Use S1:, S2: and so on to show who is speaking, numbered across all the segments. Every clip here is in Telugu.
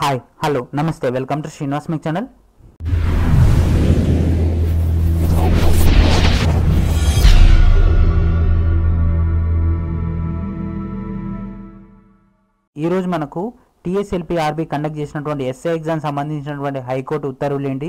S1: హాయ్ హలో నమస్తే వెల్కమ్ టు శ్రీనివాస్ మిక్ ఛానల్. ఈరోజు మనకు టీఎస్ఎల్పీఆర్బీ కండక్ట్ చేసినటువంటి ఎస్ఐ ఎగ్జామ్ సంబంధించినటువంటి హైకోర్టు ఉత్తర్వులు ఏంటి,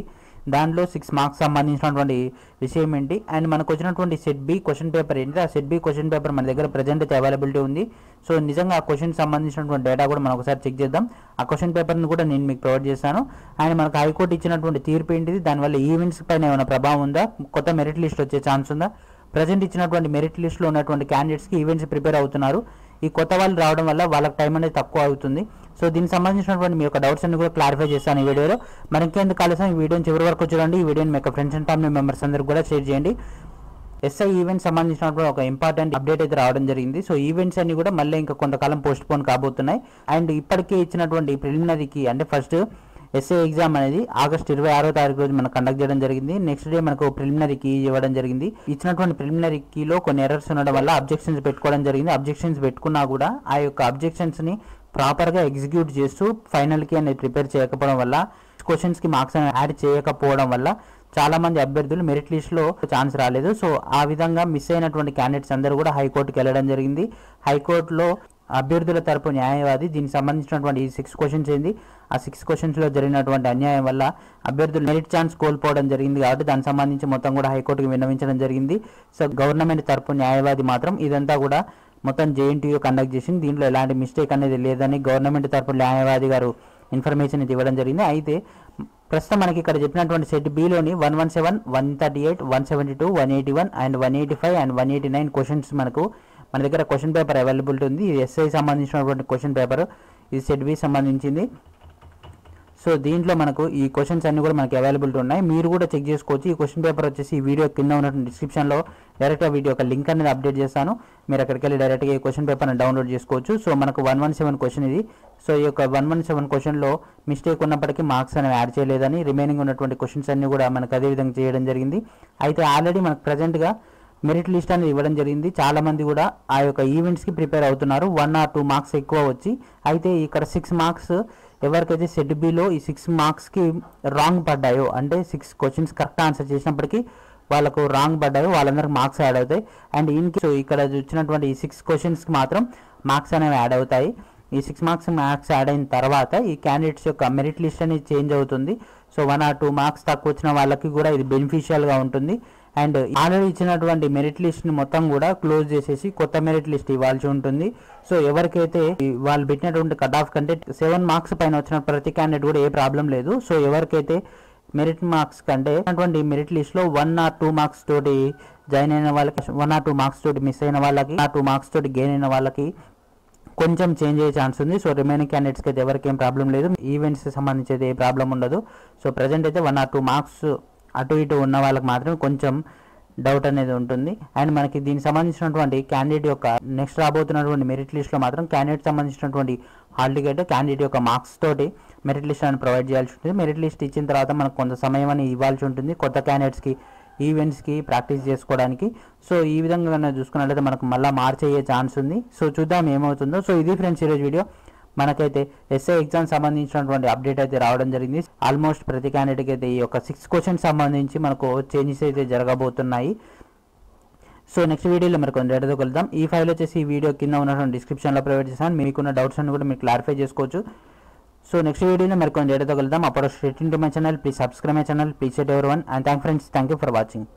S1: దాంట్లో 6 మార్క్స్ సంబంధించినటువంటి విషయం ఏంటి, అండ్ మనకు వచ్చినటువంటి సెట్ బి క్వశ్చన్ పేపర్ ఏంటి, ఆ సెట్ బి క్వశ్చన్ పేపర్ మన దగ్గర ప్రజెంట్ అయితే అవైలబిలిటీ ఉంది. సో నిజంగా ఆ క్వశ్చన్ సంబంధించినటువంటి డేటా కూడా మనం ఒకసారి చెక్ చేద్దాం. ఆ క్వశ్చన్ పేపర్ని కూడా నేను మీకు ప్రొవైడ్ చేస్తాను. అండ్ మనకు హైకోర్టు ఇచ్చినటువంటి తీర్పు ఏంటిది, దానివల్ల ఈవెంట్స్ పైన ఏమైనా ప్రభావం ఉందా, కొత్త మెరిట్ లిస్ట్ వచ్చే ఛాన్స్ ఉందా, ప్రజెంట్ ఇచ్చినటువంటి మెరిట్ లిస్ట్లో ఉన్నటువంటి క్యాండిడేట్స్కి ఈవెంట్స్ ప్రిపేర్ అవుతున్నారు, ఈ కొత్త వాళ్ళు రావడం వల్ల వాళ్ళకి టైం అనేది తక్కువ అవుతుంది. సో దీనికి సంబంధించినటువంటి మీ యొక్క డౌట్స్ అన్ని కూడా క్లారిఫై చేస్తాను ఈ వీడియోలో. మరి ఇంకెందుకు ఆలస్యం, ఈ వీడియోని చివరి వరకు చూడండి. ఈ వీడియోని మీ యొక్క ఫ్రెండ్స్ అండ్ ఫ్యామిలీ మెంబర్స్ అందరికీ కూడా షేర్ చేయండి. ఎస్ఐ ఈవెంట్ సంబంధించినటువంటి ఒక ఇంపార్టెంట్ అప్డేట్ అయితే రావడం జరిగింది. సో ఈవెంట్స్ అన్ని కూడా మళ్ళీ ఇంకా కొంతకాలం పోస్ట్ పోన్ కాబోతున్నాయి. అండ్ ఇప్పటికే ఇచ్చినటువంటి ప్రిలిమినరీకి అంటే ఫస్ట్ ఎస్ఐ ఎగ్జామ్ అనేది ఆగస్ట్ 26వ తారీఖు రోజు మనం కండక్ట్ చేయడం జరిగింది. నెక్స్ట్ డే మనకు ప్రిలిమినరీ కీ ఇవ్వడం జరిగింది. ఇచ్చినటువంటి ప్రిలిమినరీ కీలో కొన్ని ఎర్రర్స్ ఉండడం వల్ల అబ్జెక్షన్స్ పెట్టుకోవడం జరిగింది. అబ్జెక్షన్స్ పెట్టుకున్నా కూడా ఆ యొక్క అబ్జెక్షన్స్ని ప్రాపర్గా ఎగ్జిక్యూట్ చేస్తూ ఫైనల్ కీ అనేది ప్రిపేర్ చేయకపోవడం వల్ల, క్వశ్చన్స్కి మార్క్స్ యాడ్ చేయకపోవడం వల్ల చాలా మంది అభ్యర్థులు మెరిట్ లిస్ట్లో ఛాన్స్ రాలేదు. సో ఆ విధంగా మిస్ అయినటువంటి క్యాండిడేట్స్ అందరూ కూడా హైకోర్టుకి వెళ్ళడం జరిగింది. హైకోర్టులో అభ్యర్థుల తరపు న్యాయవాది దీనికి సంబంధించినటువంటి ఈ 6 క్వశ్చన్స్ ఏంది, ఆ 6 క్వశ్చన్స్లో జరిగినటువంటి అన్యాయం వల్ల అభ్యర్థులు మెరిట్ ఛాన్స్ కోల్పోవడం జరిగింది. కాబట్టి దానికి సంబంధించి మొత్తం కూడా హైకోర్టుకి విన్నవించడం జరిగింది. సో గవర్నమెంట్ తరపు న్యాయవాది మాత్రం ఇదంతా కూడా మొత్తం జేఎన్టీయూ కండక్ట్ చేసింది, దీంట్లో ఎలాంటి మిస్టేక్ అనేది లేదని గవర్నమెంట్ తరపు న్యాయవాది గారు ఇన్ఫర్మేషన్ ఇవ్వడం జరిగింది. అయితే ప్రస్తుతం మనకి ఇక్కడ చెప్పినటువంటి సెట్ బిలోని 117, 138, 172, 181 అండ్ 185 అండ్ 189 క్వశ్చన్స్ మన దగ్గర క్వశ్చన్ పేపర్ అవైలబిలిటీ ఉంది. ఇది ఎస్ఐ సంబంధించినటువంటి క్వశ్చన్ పేపర్, ఇది సెట్ బి సంబంధించింది. సో దీంట్లో మనకు ఈ క్వశ్చన్స్ అన్ని కూడా మనకి అవైలబిలిటీ ఉన్నాయి, మీరు కూడా చెక్ చేసుకోవచ్చు. ఈ క్వశ్చన్ పేపర్ వచ్చేసి ఈ వీడియో కింద ఉన్నటువంటి డిస్క్రిప్షన్లో డైరెక్ట్గా వీడియో ఒక లింక్ అనేది అప్డేట్ చేస్తాను, మీరు అక్కడికి వెళ్ళి డైరెక్ట్గా ఈ క్వశ్చన్ పేపర్ని డౌన్లోడ్ చేసుకోవచ్చు. సో మనకు 117 క్వశ్చన్ ఇది. సో ఈ యొక్క 117 క్వశ్చన్లో మిస్టేక్ ఉన్నప్పటికీ మార్క్స్ అనేవి యాడ్ చేయలేదని, రిమైనింగ్ ఉన్నటువంటి క్వశ్చన్స్ అన్ని కూడా మనకు అదే విధంగా చేయడం జరిగింది. అయితే ఆల్రెడీ మనకు ప్రజెంట్గా మెరిట్ లిస్ట్ అనేది ఇవ్వడం జరిగింది. చాలామంది కూడా ఆ యొక్క ఈవెంట్స్కి ప్రిపేర్ అవుతున్నారు, 1 or 2 మార్క్స్ ఎక్కువ వచ్చి. అయితే ఇక్కడ 6 మార్క్స్ ఎవరికైతే సెట్ బిలో ఈ 6 మార్క్స్కి రాంగ్ పడ్డాయో, అంటే 6 క్వశ్చన్స్ కరెక్ట్ ఆన్సర్ చేసినప్పటికీ వాళ్ళకు రాంగ్ పడ్డాయో వాళ్ళందరికీ మార్క్స్ యాడ్ అవుతాయి. అండ్ సో ఇక్కడ వచ్చినటువంటి ఈ 6 క్వశ్చన్స్కి మాత్రం మార్క్స్ అనేవి యాడ్ అవుతాయి. ఈ 6 మార్క్స్ యాడ్ అయిన తర్వాత ఈ క్యాండిడేట్స్ యొక్క మెరిట్ లిస్ట్ అనేది చేంజ్ అవుతుంది. సో 1 or 2 మార్క్స్ తక్కువ వచ్చిన వాళ్ళకి కూడా ఇది బెనిఫిషియల్గా ఉంటుంది. అండ్ ఆల్రెడీ ఇచ్చినటువంటి మెరిట్ లిస్ట్ని మొత్తం కూడా క్లోజ్ చేసేసి కొత్త మెరిట్ లిస్ట్ ఇవ్వాల్సి ఉంటుంది. సో ఎవరికైతే వాళ్ళు పెట్టినటువంటి కట్ ఆఫ్ కంటే 7 మార్క్స్ పైన వచ్చిన ప్రతి క్యాండిడేట్ కూడా ఏ ప్రాబ్లం లేదు. సో ఎవరికైతే మెరిట్ మార్క్స్ కంటే అటువంటి మెరిట్ లిస్ట్లో 1 or 2 మార్క్స్ తోటి జాయిన్ అయిన వాళ్ళకి, 1 or 2 మార్క్స్ తోటి మిస్ అయిన వాళ్ళకి, 2 మార్క్స్ తోటి గెయిన్ అయిన వాళ్ళకి కొంచెం చేంజ్ అయ్యే ఛాన్స్ ఉంది. సో రిమైనింగ్ క్యాండిడేట్స్కి అయితే ఎవరికి ఏం ప్రాబ్లం లేదు, ఈవెంట్స్ సంబంధించి అయితే ఏ ప్రాబ్లం ఉండదు. సో ప్రజెంట్ అయితే 1 or 2 మార్క్స్ అటు ఇటు ఉన్న వాళ్ళకి మాత్రం కొంచెం డౌట్ అనేది ఉంటుంది. అండ్ మనకి దీనికి సంబంధించినటువంటి క్యాండిడేట్ యొక్క నెక్స్ట్ రాబోతున్నటువంటి మెరిట్ లిస్ట్లో మాత్రం క్యాండిడేట్ సంబంధించినటువంటి హాల్ టికెట్ క్యాండిడేట్ యొక్క మార్క్స్ తోటి మెరిట్ లిస్ట్ అని ప్రొవైడ్ చేయాల్సి ఉంటుంది. మెరిట్ లిస్ట్ ఇచ్చిన తర్వాత మనకు కొంత సమయం అని ఇవ్వాల్సి ఉంటుంది కొత్త క్యాండిడేట్స్కి ఈవెంట్స్కి ప్రాక్టీస్ చేసుకోవడానికి. సో ఈ విధంగా చూసుకున్నట్లయితే మనకు మళ్ళీ మార్చ్ అయ్యే ఛాన్స్ ఉంది. సో చూద్దాం ఏమవుతుందో. సో ఇది ఫ్రెండ్స్ ఈరోజు వీడియో. మనకైతే ఎస్ఐ ఎగ్జామ్ సంబంధించినటువంటి అప్డేట్ అయితే రావడం జరిగింది. ఆల్మోస్ట్ ప్రతి క్యాండిడేట్కి అయితే ఈ యొక్క 6 క్వశ్చన్స్ సంబంధించి మనకు చేంజెస్ అయితే జరగబోతున్నాయి. సో నెక్స్ట్ వీడియోలో మరి కొంచెం డేటాతో కలుద్దాం. ఈ ఫైల్ వచ్చేసి ఈ వీడియో కింద ఉన్నటువంటి డిస్క్రిప్షన్లో ప్రొవైడ్ చేస్తాను, మీకున్న డౌట్స్ అన్ని కూడా మీరు క్లారిఫై చేసుకోవచ్చు. సో నెక్స్ట్ వీడియోలో మరి కొంచెం డేటాతో కలుద్దాం. అప్పుడు straight into my channel, please subscribe my channel, please share everyone, and thank you for watching.